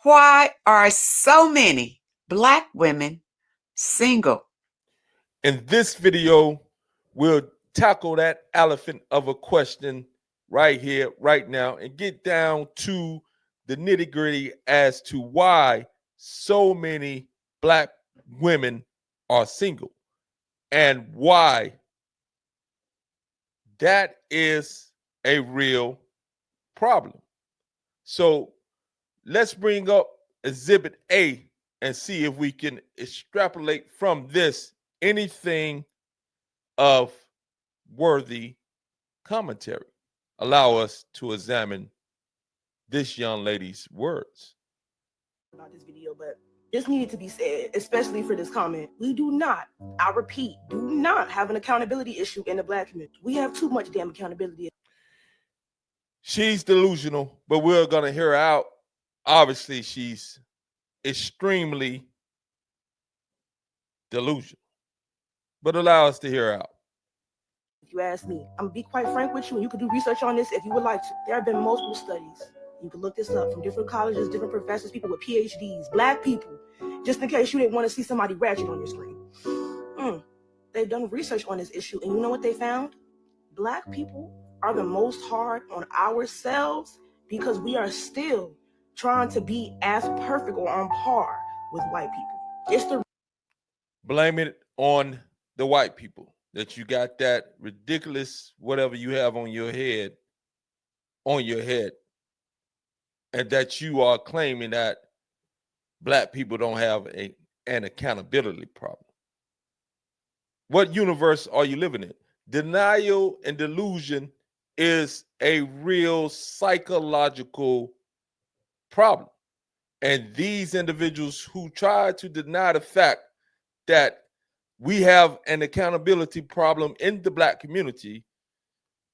Why are so many Black women single? In this video, we'll tackle that elephant of a question right here, right now, and get down to the nitty gritty as to why so many Black women are single and why that is a real problem. So let's bring up Exhibit A and see if we can extrapolate from this anything of worthy commentary. Allow us to examine this young lady's words. About this video, but this needed to be said, especially for this comment. We do not, I repeat, do not have an accountability issue in the Black community. We have too much damn accountability. She's delusional, but we're going to hear her out. Obviously, she's extremely delusional, but allow us to hear her out. If you ask me, I'm gonna be quite frank with you, and you can do research on this if you would like to. There have been multiple studies. You can look this up from different colleges, different professors, people with PhDs, Black people, just in case you didn't want to see somebody ratchet on your screen. They've done research on this issue, and you know what they found? Black people are the most hard on ourselves because we are still trying to be as perfect or on par with white people. It's the blame it on the white people that you got that ridiculous whatever you have on your head, and that you are claiming that Black people don't have an accountability problem. What universe are you living in? Denial and delusion is a real psychological problem. And these individuals who try to deny the fact that we have an accountability problem in the Black community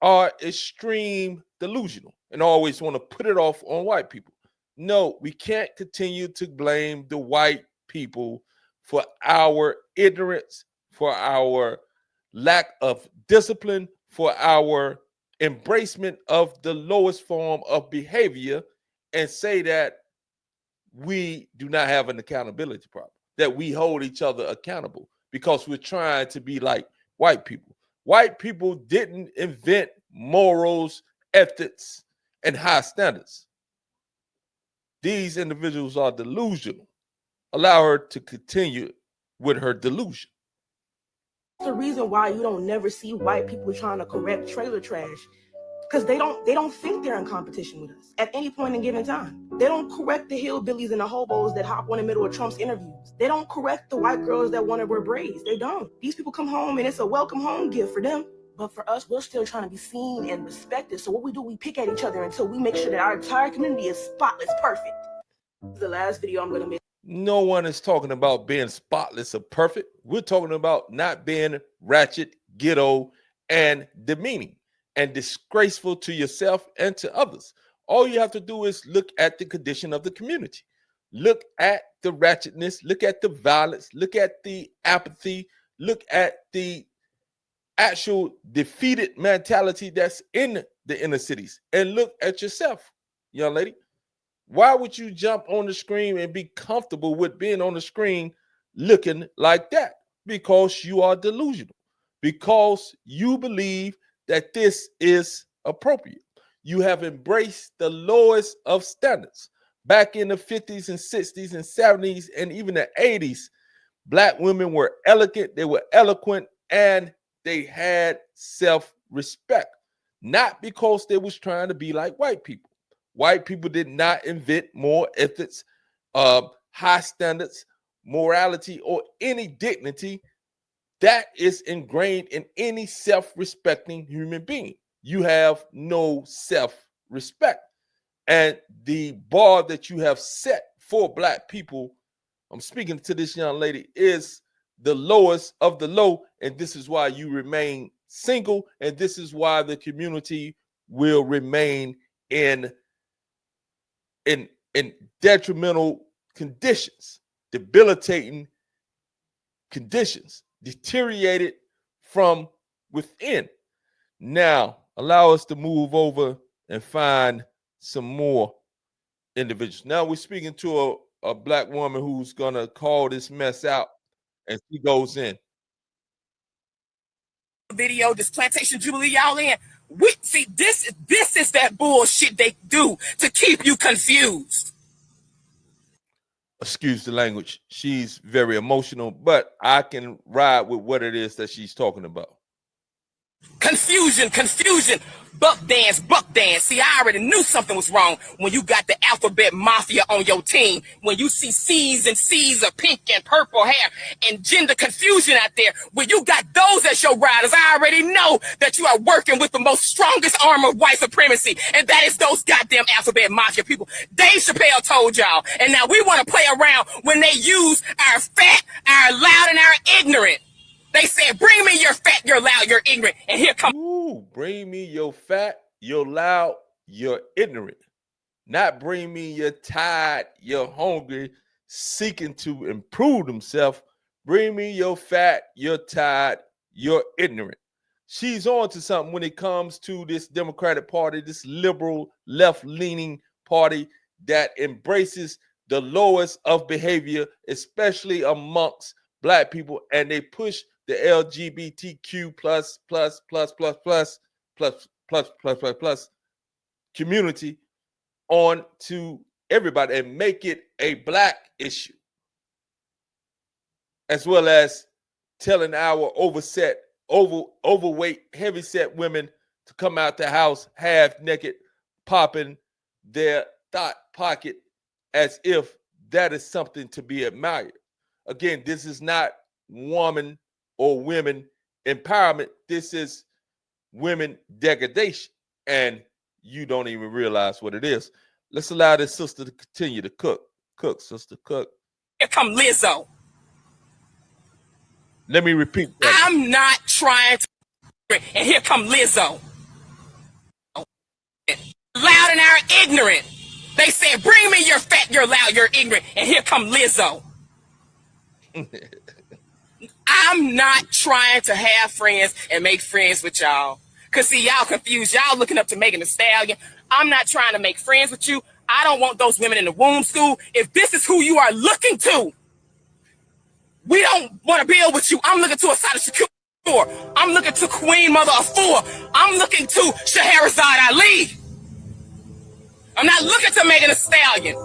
are extreme delusional and always want to put it off on white people. No, we can't continue to blame the white people for our ignorance, for our lack of discipline, for our embracement of the lowest form of behavior, and say that we do not have an accountability problem, that we hold each other accountable because we're trying to be like white people. White people didn't invent morals, ethics, and high standards. These individuals are delusional. Allow her to continue with her delusion. The reason why you don't never see white people trying to correct trailer trash, because they don't think they're in competition with us at any point in given time. They don't correct the hillbillies and the hobos that hop on in the middle of Trump's interviews. They don't correct the white girls that want to wear braids. They don't. These people come home and it's a welcome home gift for them. But for us, we're still trying to be seen and respected. So what we do, we pick at each other until we make sure that our entire community is spotless, perfect. This is the last video I'm going to make. No one is talking about being spotless or perfect. We're talking about not being ratchet, ghetto, and demeaning and disgraceful to yourself and to others. All you have to do is look at the condition of the community. Look at the ratchetness, look at the violence, look at the apathy, look at the actual defeated mentality that's in the inner cities, and look at yourself, young lady. Why would you jump on the screen and be comfortable with being on the screen looking like that? Because you are delusional, because you believe that this is appropriate. You have embraced the lowest of standards. Back in the 50s and 60s and 70s and even the 80s, Black women were elegant, they were eloquent, and they had self-respect. Not because they was trying to be like white people. White people did not invent more ethics, high standards, morality, or any dignity that is ingrained in any self-respecting human being. You have no self-respect. And the bar that you have set for Black people, I'm speaking to this young lady, is the lowest of the low. And this is why you remain single. And this is why the community will remain in detrimental conditions, debilitating conditions, deteriorated from within. Now, allow us to move over and find some more individuals. Now we're speaking to a black woman who's gonna call this mess out, and she goes in. Video, this plantation jubilee y'all in. We see this is that bullshit they do to keep you confused. Excuse the language. She's very emotional, but I can ride with what it is that she's talking about. Confusion. Buck dance. See, I already knew something was wrong when you got the alphabet mafia on your team. When you see C's and C's of pink and purple hair and gender confusion out there, when you got those as your riders, I already know that you are working with the most strongest arm of white supremacy, and that is those goddamn alphabet mafia people. Dave Chappelle told y'all, and now we want to play around when they use our fat, our loud, and our ignorant. They said, bring me your fat, your loud, your ignorant. And here comes. Ooh, bring me your fat, your loud, your ignorant. Not bring me your tired, your hungry, seeking to improve themselves. Bring me your fat, your tired, your ignorant. She's on to something when it comes to this Democratic Party, this liberal, left-leaning party that embraces the lowest of behavior, especially amongst Black people, and they push the LGBTQ plus community on to everybody and make it a Black issue, as well as telling our overweight, heavyset women to come out the house half naked, popping their thought pocket as if that is something to be admired. Again, this is not woman or women empowerment. This is women degradation, and you don't even realize what it is. Let's allow this sister to continue to cook. Cook, sister, cook. Here come Lizzo. Let me repeat that. I'm not trying to. And here come Lizzo. Loud and our ignorant. They said, bring me your fat, your loud, your ignorant. And here come Lizzo. I'm not trying to have friends and make friends with y'all. Because, see, y'all confused. Y'all looking up to Megan Thee Stallion. I'm not trying to make friends with you. I don't want those women in the womb school. If this is who you are looking to, we don't want to build with you. I'm looking to Asada Shakur. I'm looking to Queen Mother of Four. I'm looking to Scheherazade Ali. I'm not looking to Megan Thee Stallion.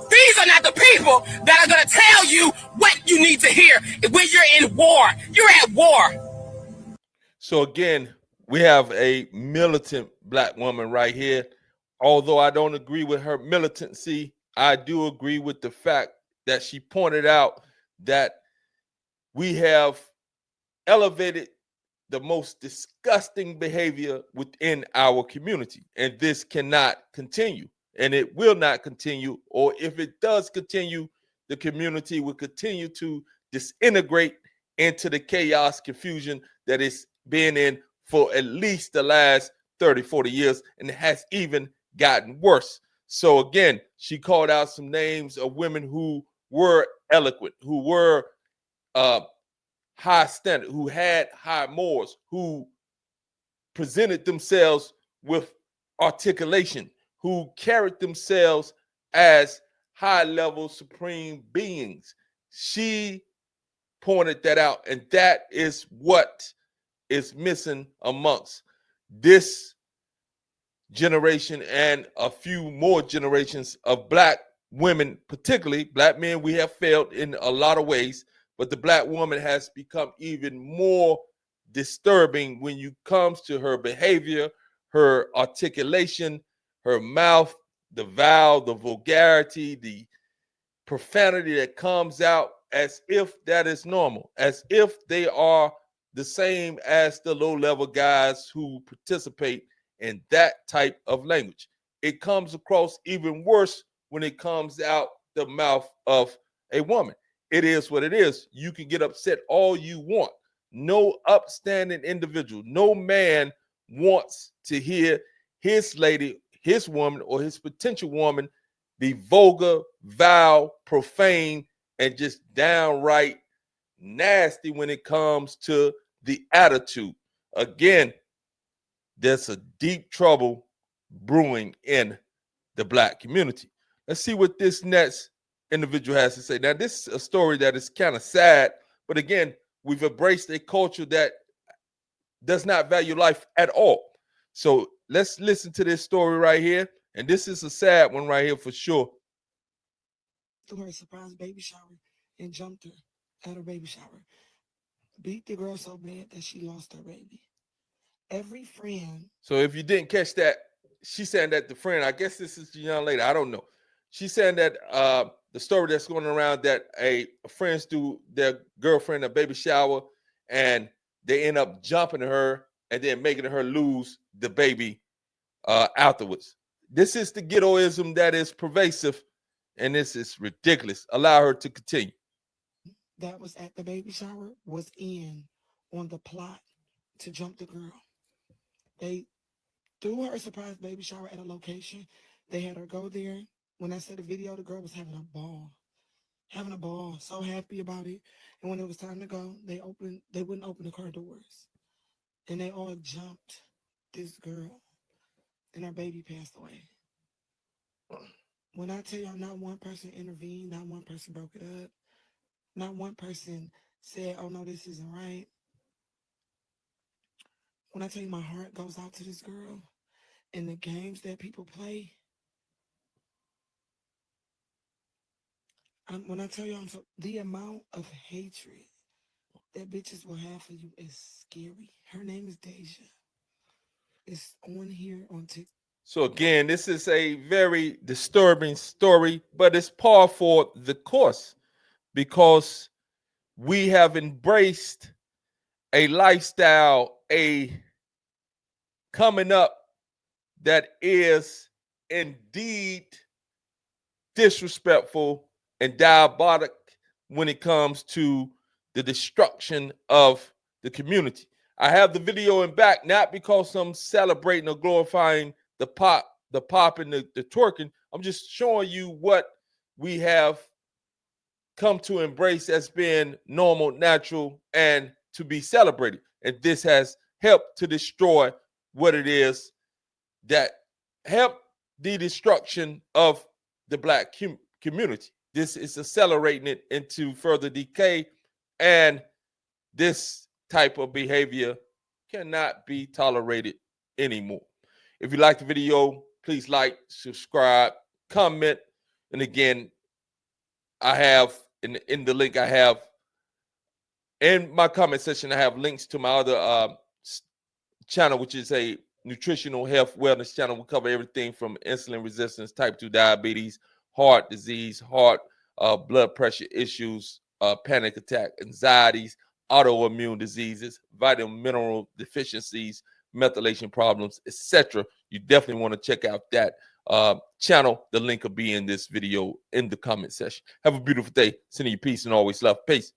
These are not the people that are going to tell you what you need to hear when you're in war. You're at war. So again, we have a militant Black woman right here. Although I don't agree with her militancy, I do agree with the fact that she pointed out that we have elevated the most disgusting behavior within our community, and this cannot continue, and it will not continue. Or if it does continue, the community will continue to disintegrate into the chaos, confusion that it's been in for at least the last 30, 40 years, and it has even gotten worse. So again, she called out some names of women who were eloquent, who were high standard, who had high morals, who presented themselves with articulation, who carried themselves as high-level supreme beings. She pointed that out, and that is what is missing amongst this generation and a few more generations of Black women, particularly. Black men, we have failed in a lot of ways, but the Black woman has become even more disturbing when it comes to her behavior, her articulation, her mouth, the vowel, the vulgarity, the profanity that comes out as if that is normal, as if they are the same as the low-level guys who participate in that type of language. It comes across even worse when it comes out the mouth of a woman. It is what it is. You can get upset all you want. No upstanding individual, no man wants to hear his lady, his woman, or his potential woman be vulgar, vile, profane, and just downright nasty when it comes to the attitude. Again, there's a deep trouble brewing in the Black community. Let's see what this next individual has to say. Now, this is a story that is kind of sad, but again, we've embraced a culture that does not value life at all. So let's listen to this story right here. And this is a sad one right here for sure. Threw her surprise baby shower and jumped her at her baby shower. Beat the girl so bad that she lost her baby. Every friend. So if you didn't catch that, she's saying that the friend, I guess this is the young lady, I don't know. She's saying that the story that's going around that friends do their girlfriend a baby shower and they end up jumping her and then making her lose the baby afterwards. This is the ghettoism that is pervasive, and this is ridiculous. Allow her to continue. That was at the baby shower was in on the plot to jump the girl. They threw her a surprise baby shower at a location. They had her go there. When I saw the video, the girl was having a ball, so happy about it. And when it was time to go, they wouldn't open the car doors. And they all jumped this girl, and her baby passed away. When I tell y'all, not one person intervened, not one person broke it up, not one person said, oh no, this isn't right. When I tell you my heart goes out to this girl and the games that people play, when I tell you the amount of hatred that bitches will have for you is scary. Her name is Deja. It's on here on TikTok. So again, this is a very disturbing story, but it's par for the course because we have embraced a lifestyle, a coming up that is indeed disrespectful and diabolic when it comes to the destruction of the community. I have the video in back, not because I'm celebrating or glorifying the pop and the twerking. I'm just showing you what we have come to embrace as being normal, natural, and to be celebrated. And this has helped to destroy what it is that helped the destruction of the Black community. This is accelerating it into further decay, and this type of behavior cannot be tolerated anymore. If you like the video, please like, subscribe, comment. And again, I have in the link I have in my comment section, I have links to my other channel, which is a nutritional health wellness channel. We cover everything from insulin resistance, type 2 diabetes, heart disease, heart blood pressure issues, panic attack, anxieties, autoimmune diseases, vitamin mineral deficiencies, methylation problems, etc. You definitely want to check out that channel. The link will be in this video in the comment section. Have a beautiful day. Sending you peace and always love. Peace.